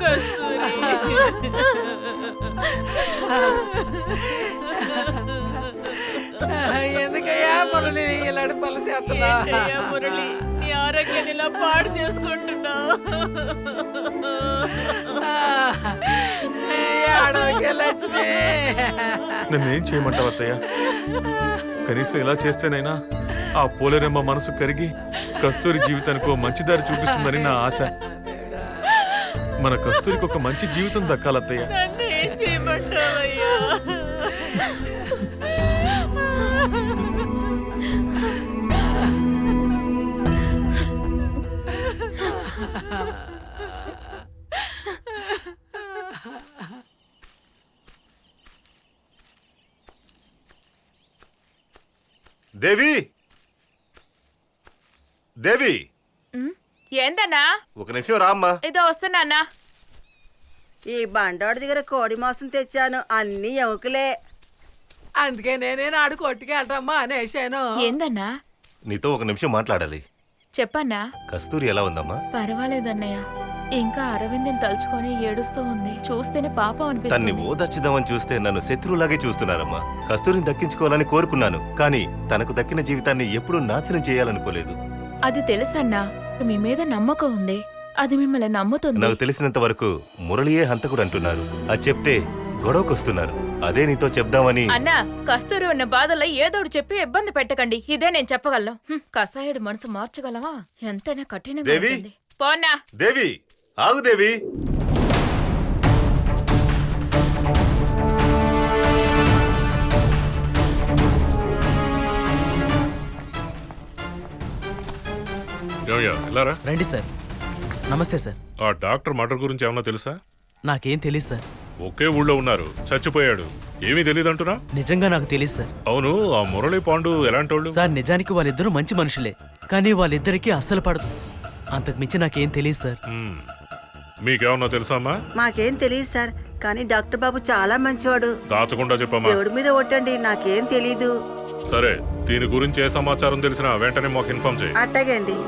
కస్తూరి ఎందుకయ్యా మురళి ఇలాంటి పనులు చేస్తున్నా? ఏంటయ్యా మురళి, నీ ఆరోగ్యాన్ని ఇలా పాడు చేసుకుంటున్నావు. ఆరోగ్య లక్ష్మి, నన్నేం చేయమంటావు అత్తయ్య? కనీసం ఇలా చేస్తేనైనా ఆ పోలేరమ్మ మనసు కరిగి కస్తూరి జీవితానికి ఓ మంచి దారి చూపిస్తుందని నా ఆశ. మన కస్తూరికి ఒక మంచి జీవితం దక్కాలత్తయ్య. నన్ను ఏం చేయమంటావయ్యా? దేవి, దేవి, ఏందన్నా? ఒక నిమిషం రామ్మా. ఇదో వస్తున్నా. ఈ బండోడి దగ్గర కోడి మాంసం తెచ్చాను, అన్ని ఎముకలే. అందుకే నేనే నాడు కొట్టుకెళ్ళటమ్మా అనేసాను. ఏందన్నా? నీతో ఒక నిమిషం మాట్లాడాలి. చెప్పన్నా. కస్తూరి ఎలా ఉందమ్మా? పర్వాలేదన్నయ్య, ఇంకా అరవింద్ని తలుచుకొని ఏడుస్తూ ఉంది. చూస్తేనే పాపం తన్ని అనిపిస్తుంది. ఓదార్చిద్దామని చూస్తే నన్ను శత్రువులాగే చూస్తున్నారమ్మా. కస్తూరిని దక్కించుకోవాలని కోరుకున్నాను, కానీ తనకు దక్కిన జీవితాన్ని ఎప్పుడూ నాశనం చేయాలనుకోలేదు. అది తెలుసన్నా, మీ మీద నమ్మకం ఉంది. అది మిమ్మల్ని నమ్ముతుంది. నాకు తెలిసినంత వరకు మురళియే హంతకుడు అంటున్నారు. అది చెప్తే గొడవకొస్తున్నారు. అదే నీతో చెప్దామని. అన్నా, కస్తూరి ఉన్న బాధల్లో ఏదోడు చెప్పి ఇబ్బంది పెట్టకండి. ఇదే నేను చెప్పగలను. కసాయుడు మనసు మార్చగలవా? ఎంతైనా కఠినంగా దేవి? ఉంటుంది. పోన్నా. దేవి, ఆగు దేవి. రండి సార్. నమస్తే సార్. ఆ డాక్టర్ మర్డర్ గురించి ఏమన్నా తెలుసా? నాకేం తెలియదు సార్. ఒకే ఊళ్ళో ఉన్నారు, చచ్చిపోయాడు. ఏమీ తెలియదంటున్నా? నిజంగా నాకు తెలియదు సార్. అవును, ఆ మురళి పాండు ఎలాంటోళ్ళు? సార్, నిజానికి వాళ్ళిద్దరూ మంచి మనుషులే, కానీ వాళ్ళిద్దరికీ అస్సలు పడదు. అంతకు మించి నాకేం తెలియదు సార్. మీకేమన్నా తెలుసా అమ్మా? మాకేం తెలియదు సార్, కానీ డాక్టర్ బాబు చాలా మంచివాడు. దాచకుండా చెప్పమ్మా. దేవుడి మీద ఒట్టండి, నాకేం తెలీదు. సరే, దీని గురించి ఏ సమాచారం తెలిసినా వెంటనే మాకు ఇన్ఫార్మ్ చేయి. అట్టగండి.